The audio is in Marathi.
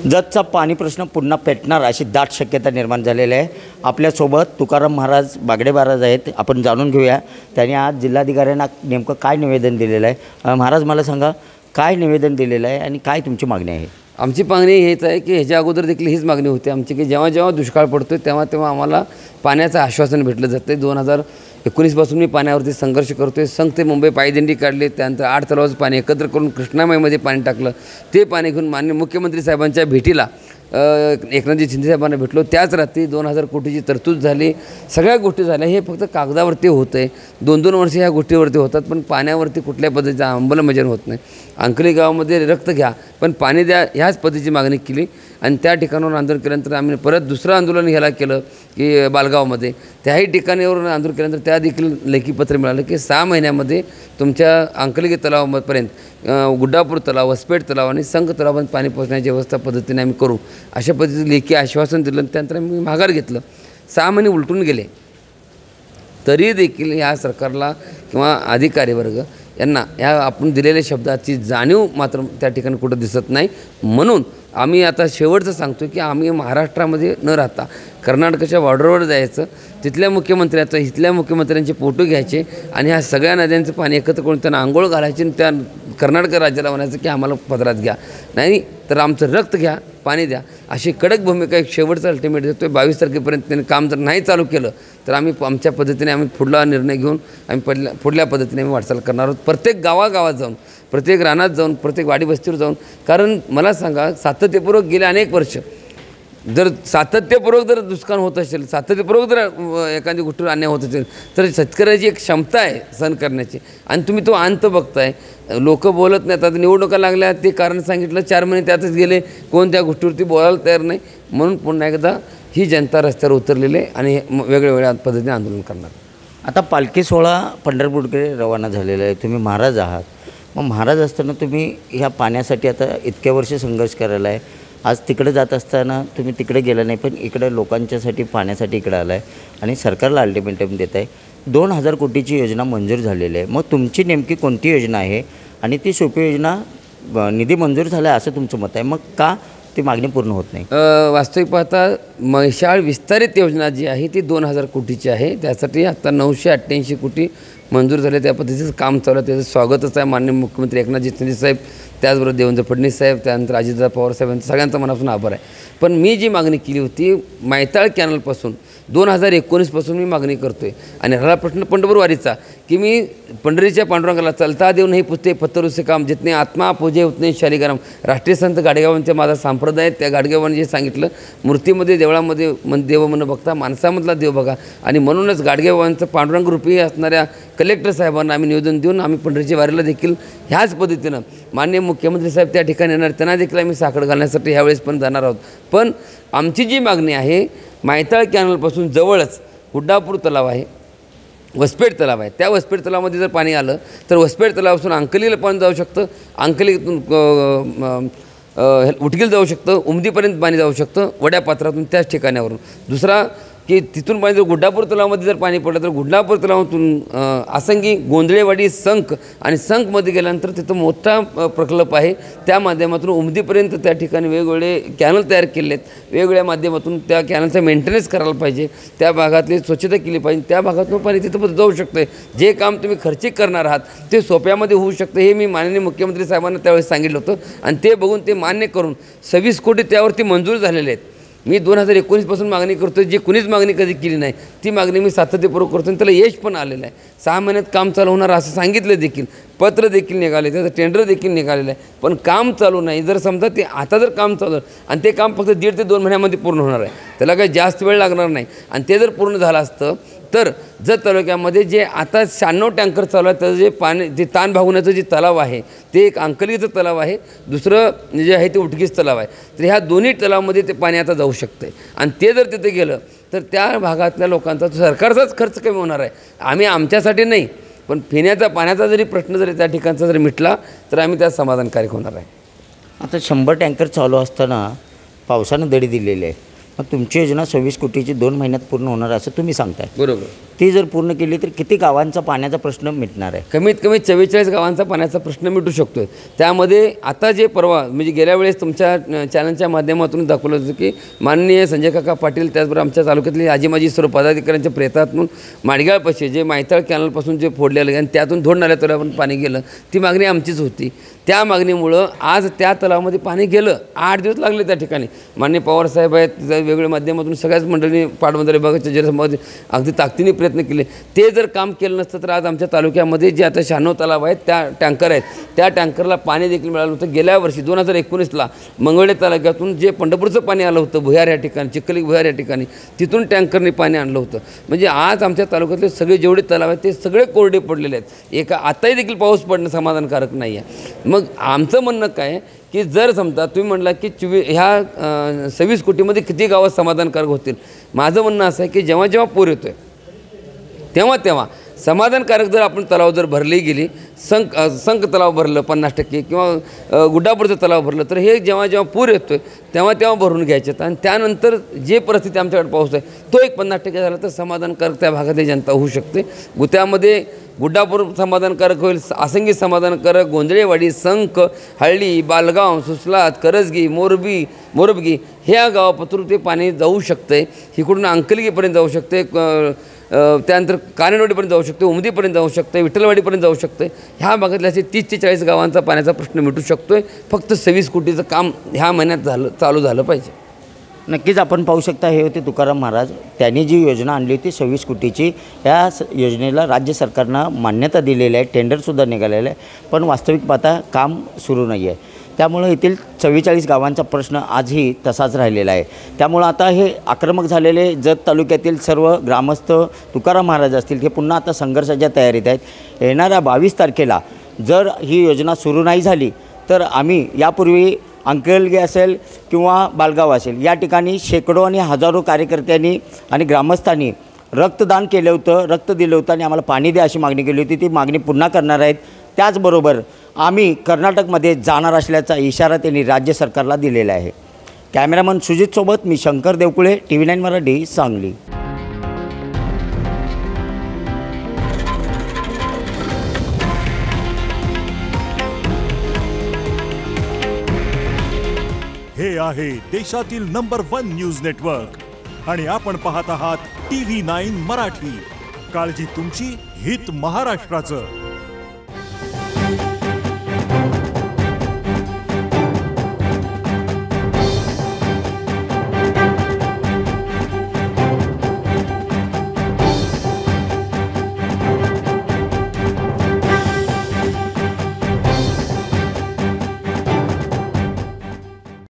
जतचा पाणी प्रश्न पुन्हा पेटणार अशी दाट शक्यता निर्माण झालेली आहे। आपल्यासोबत तुकाराम महाराज बागडे महाराज आहेत, आपण जाणून घेऊया त्यांनी आज जिल्हाधिकाऱ्यांना नेमकं काय निवेदन दिलेलं आहे। महाराज मला सांगा, काय निवेदन दिलेलं आहे आणि काय तुमची मागणी आहे? आमची मागणी हेच आहे की ह्याच्या अगोदर देखील हीच मागणी होती आमची की जेव्हा जेव्हा दुष्काळ पडतो तेव्हा आम्हाला पाण्याचं आश्वासन भेटलं जातं। 2019 पासून मी पाण्यावरती संघर्ष करतोय। संघ ते मुंबई पायदिंडी काढले, त्यानंतर 8 तलावाचं पाणी एकत्र करून कृष्णामाईमध्ये पाणी टाकलं। ते पाणी घेऊन माननीय मुख्यमंत्री साहेबांच्या भेटीला एकनाथजी शिंदे साहेबांना भेटलो। त्याच रात्री 2000 कोटीची तरतूद झाली, सगळ्या गोष्टी झाल्या। हे फक्त कागदावरती होतं आहे, 2-2 वर्ष ह्या गोष्टीवरती होतात, पण पाण्यावरती कुठल्या पद्धतीचं अंमलबजावणी होत नाही। अंकली गावामध्ये रक्त घ्या पण पाणी द्या ह्याच पद्धतीची मागणी केली आणि त्या ठिकाणावर आंदोलन केल्यानंतर आम्ही परत दुसरं आंदोलन ह्याला केलं की बालगावमध्ये। त्याही ठिकाणीवरून आंदोलन केल्यानंतर त्या देखील लेखी पत्र मिळालं की 6 महिन्यामध्ये तुमच्या अंकली तलावापर्यंत गुड्डापूर तलाव, वसपेठ तलाव आणि संघ तलावापर्यंत पाणी पोहोचण्याची व्यवस्था पद्धतीने आम्ही करू अशा पद्धतीचं लेखी आश्वासन दिलं। त्यानंतर आम्ही माघार घेतलं। 6 महिने उलटून गेले तरी देखील या सरकारला किंवा अधिकारी वर्ग यांना या आपण दिलेल्या शब्दाची जाणीव मात्र त्या ठिकाणी कुठं दिसत नाही। म्हणून आम्ही आता शेवटचं सांगतो की आम्ही महाराष्ट्रामध्ये न राहता कर्नाटकाच्या बॉर्डरवर जायचं, तिथल्या मुख्यमंत्र्याचं इथल्या मुख्यमंत्र्यांचे फोटो घ्यायचे आणि ह्या सगळ्या नद्यांचं पाणी एकत्र करून त्यांना आंघोळ घालायची आणि त्या कर्नाटक राज्याला म्हणायचं की आम्हाला पदरात घ्या, नाही तर आमचं रक्त घ्या, पाणी द्या, अशी कडक भूमिका एक शेवटचा अल्टिमेट देतो आहे। 22 तारखेपर्यंत त्यांनी काम जर नाही चालू केलं तर आम्ही आमच्या पद्धतीने आम्ही पुढला निर्णय घेऊन आम्ही पुढल्या पद्धतीने आम्ही वाटचाल करणार आहोत। प्रत्येक गावागावात जाऊन, प्रत्येक रानात जाऊन, प्रत्येक वाडी वस्तीवर जाऊन, कारण मला सांगा सातत्यपूर्वक गेले अनेक वर्ष जर सातत्यपूर्वक जर दुष्काळ होत असेल, सातत्यपूर्वक जर एखादी गोष्टीवर अन्याय होत असेल तर शेतकऱ्याची एक क्षमता आहे सहन करण्याची आणि तुम्ही तो अंत बघताय। लोक बोलत नाहीत। आता निवडणुका लागल्या ते कारण सांगितलं, 4 महिने त्यातच गेले, कोण त्या गोष्टीवरती बोलायला तयार नाही। म्हणून पुन्हा एकदा ही जनता रस्त्यावर उतरलेली आहे आणि वेगवेगळ्या पद्धतीने आंदोलन करणार। आता पालखी सोहळा पंढरपूरकडे रवाना झालेला आहे, तुम्ही महाराज आहात, मग महाराज असताना तुम्ही ह्या पाण्यासाठी आता इतक्या वर्ष संघर्ष करायला आहे, आज तिकडे जात असताना तुम्ही तिकडे गेला नाही पण इकडे लोकांच्यासाठी पाण्यासाठी इकडे आला आहे आणि सरकारला अल्टिमेटम देत आहे। 2000 कोटीची योजना मंजूर झालेली आहे, मग तुमची नेमकी कोणती योजना आहे आणि ती सोपी योजना निधी मंजूर झाला आहे असं तुमचं मत आहे, मग का ती मागणी पूर्ण होत नाही? वास्तविक पाहता म्हैसाळ विस्तारित योजना जी आहे ती 2000 कोटीची आहे। त्यासाठी आता 988 कोटी मंजूर झाले, त्या पद्धतीचं काम चालू आहे। त्याचं स्वागतच आहे माननीय मुख्यमंत्री एकनाथजी शिंदे साहेब, त्याचबरोबर देवेंद्र फडणवीस साहेब, त्यानंतर अजितदादा पवार साहेबांचं सगळ्यांचा मनापासून आभार आहे। पण मी जी मागणी केली होती मैताळ कॅनलपासून 2019 पासून मी मागणी करतो आहे आणि राहिला प्रश्न पंढरपूरवारीचा की मी पंढरीच्या पांडुरंगाला चलता देऊ नाही पुसते पत्तरूचे काम, जितने आत्मा पूजे उतने शालिग्राम। राष्ट्रीय संत गाडगेबाबांचा माझा संप्रदाय, त्या गाडगेबाबांनी जे सांगितलं मूर्तीमध्ये देवळामध्ये देव म्हणून बघता माणसामधला देव बघा, आणि म्हणूनच गाडगेबाबांचं पांडुरंग रूपी असणाऱ्या कलेक्टर साहेबांना आम्ही निवेदन देऊन आम्ही पंढरीच्या वारीला देखील ह्याच पद्धतीनं माननीय मुख्यमंत्री साहेब त्या ठिकाणी येणार, त्यांना देखील आम्ही साखर घालण्यासाठी ह्यावेळेस पण जाणार आहोत। पण आमची जी मागणी आहे मैताळ कॅनलपासून जवळच गुड्डापूर तलाव आहे, वसपेठ तलाव आहे, त्या वसपेठ तलावामध्ये जर पाणी आलं तर वसपेठ तलावापासून अंकलीला पाणी जाऊ शकतं, अंकलीतून उटगीला जाऊ शकतं, उमदीपर्यंत पाणी जाऊ शकतं वड्या पात्रातून त्याच ठिकाणावरून। दुसरा की तिथून पाणी जर गुड्डापूर तलावामध्ये जर पाणी पडलं तर गुड्डापूर तलावातून आसंगी गोंधळेवाडी संख आणि संखमध्ये गेल्यानंतर तिथं मोठा प्रकल्प आहे, त्या माध्यमातून उमदीपर्यंत त्या ठिकाणी वेगवेगळे कॅनल तयार केले आहेत, वेगवेगळ्या माध्यमातून त्या कॅनलचा मेंटेनन्स करायला पाहिजे, त्या भागातली स्वच्छता केली पाहिजे, त्या भागातून पाणी तिथं जाऊ शकतं। जे काम तुम्ही खर्चिक करणार आहात ते सोप्यामध्ये होऊ शकतं, हे मी माननीय मुख्यमंत्री साहेबांना त्यावेळेस सांगितलं होतं आणि ते बघून ते मान्य करून 26 कोटी त्यावरती मंजूर झालेले आहेत। मी 2019 पासून मागणी करतो, जी कुणीच मागणी कधी केली नाही ती मागणी मी सातत्यपूर्वक करतो आणि त्याला यश पण आलेलं आहे। 6 महिन्यात काम चालू होणार असं सांगितलं देखील, पत्र देखील निघाले, त्याचं टेंडर देखील निघालेलं आहे, पण काम चालू नाही। जर समजा ते आता जर काम चालू आणि ते काम फक्त 1.5 ते 2 महिन्यामध्ये पूर्ण होणार आहे, त्याला काही जास्त वेळ लागणार नाही आणि ते जर पूर्ण झालं असतं तर जत तालुक्यामध्ये जे आता 96 टँकर चालू आहे त्याचं जे पाणी जे ताण भागवण्याचं जे तलाव आहे ते एक अंकलीचं तलाव आहे, दुसरं जे आहे ते उटगीचं तलाव आहे, तर ह्या दोन्ही तलावामध्ये ते पाणी आता जाऊ शकतं आणि ते जर तिथे गेलं तर त्या भागातल्या लोकांचा सरकारचाच खर्च कमी होणार आहे। आम्ही आमच्यासाठी नाही पण पिण्याचा पाण्याचा जरी प्रश्न जरी त्या ठिकाणचा जरी मिटला तर आम्ही त्यात समाधानकारक होणार आहे। आता 100 टँकर चालू असताना पावसानं दडी दिलेली आहे, मग तुमची योजना 26 कोटीची 2 महिन्यात पूर्ण होणार असं तुम्ही सांगताय. बरोबर. ती जर पूर्ण केली तर किती गावांचा पाण्याचा प्रश्न मिटणार आहे? कमीत कमी 44 गावांचा पाण्याचा प्रश्न मिटू शकतो. त्यामध्ये आता जे परवा म्हणजे गेल्या वेळेस तुमच्या चॅनलच्या माध्यमातून दाखवलं होतं की माननीय संजय काका पाटील त्याचबरोबर आमच्या तालुक्यातली आजी सर्व पदाधिकाऱ्यांच्या प्रयत्नातून माडगाळपाशी जे मायताळ कॅनलपासून जे फोडलेलं आणि त्यातून धोड नाल्या तलावापर्यंत पाणी गेलं, ती मागणी आमचीच होती. त्या मागणीमुळं आज त्या तलावामध्ये पाणी गेलं. 8 दिवस लागले त्या ठिकाणी. माननीय पवारसाहेब आहेत, वेगवेगळ्या माध्यमातून सगळ्याच मंडळींनी पाटबंधारे विभागाच्या जलसंपदा अगदी ताकदीने प्रयत्न केले. ते जर काम केलं नसतं तर आज आमच्या तालुक्यामध्ये जे आता 96 तलाव आहेत त्या टँकर आहेत, त्या टँकरला पाणी देखील मिळालं होतं. गेल्या वर्षी 2019ला मंगळे तालुक्यातून जे पंढरपूरचं पाणी आलं होतं भुयार या ठिकाणी, चिखली भुयार या ठिकाणी, तिथून टँकरने पाणी आणलं होतं. म्हणजे आज आमच्या तालुक्यातले सगळे जेवढे तलाव आहेत ते सगळे कोरडे पडलेले आहेत. आताही देखील पाऊस पडणं समाधानकारक नाही आहे. मग आमचं म्हणणं काय की जर समजा तुम्ही म्हटला की ह्या 26 कोटीमध्ये किती गावात समाधानकारक होतील, माझं म्हणणं असं आहे की जेव्हा जेव्हा पूर येतो आहे तेव्हा समाधानकारक जर आपण तलाव जर भरली गेली, संक तलाव भरलं 50% किंवा गुड्डापूरचं तलाव भरलं, तर हे जेव्हा जेव्हा पूर येतो आहे तेव्हा भरून घ्यायचे. आणि त्यानंतर जे परिस्थिती आमच्याकडे पाऊस आहे तो एक 50% झाला तर समाधानकारक त्या भागातली जनता होऊ शकते. त्यामध्ये गुड्डापूर समाधानकारक होईल, आसंगी समाधानकारक, गोंधळेवाडी, संख, हळ्ळी, बालगाव, सुसलात, करजगी, मोरबगी ह्या गावापासून ते पाणी जाऊ शकते. इकडून अंकलगीपर्यंत जाऊ शकते, त्यानंतर कानेवाडीपर्यंत जाऊ शकते, उमदीपर्यंत जाऊ शकते, विठ्ठलवाडीपर्यंत जाऊ शकते. ह्या भागातल्या असे 30 ते 40 गावांचा पाण्याचा प्रश्न मिटू शकतो आहे. फक्त 26 कोटीचं काम ह्या महिन्यात चालू झालं पाहिजे. नक्कीच आपण पाहू शकता, हे होते तुकाराम महाराज. त्यांनी जी योजना आणली होती 26 कोटीची, या योजनेला राज्य सरकारनं मान्यता दिलेली आहे, टेंडरसुद्धा निघालेलं आहे, पण वास्तविक पाहता काम सुरू नाही आहे. त्यामुळं येथील 44 गावांचा प्रश्न आजही तसाच राहिलेला आहे. त्यामुळं आता हे आक्रमक झालेले जत तालुक्यातील सर्व ग्रामस्थ तुकाराम महाराज असतील, हे पुन्हा आता संघर्षाच्या तयारीत आहेत. येणाऱ्या 22 तारखेला जर ही योजना सुरू नाही झाली तर आम्ही यापूर्वी अंकलगी असेल किंवा बालगाव असेल या ठिकाणी शेकडो आणि हजारो कार्यकर्त्यांनी आणि ग्रामस्थांनी रक्तदान केलं होतं, रक्त दिलं होतं आणि आम्हाला पाणी द्या अशी मागणी केली होती. ती मागणी पुन्हा करणार आहेत. त्याचबरोबर आम्ही कर्नाटकमध्ये जाणार असल्याचा इशारा त्यांनी राज्य सरकारला दिलेला आहे. कॅमेरामन सुजितसोबत मी शंकर देवकुळे, TV9 मराठी, सांगली. हे आहे देशातील नंबर 1 न्यूज नेटवर्क आणि आपण पाहत आहात TV9 मराठी. काळजी तुमची, हित महाराष्ट्राचं.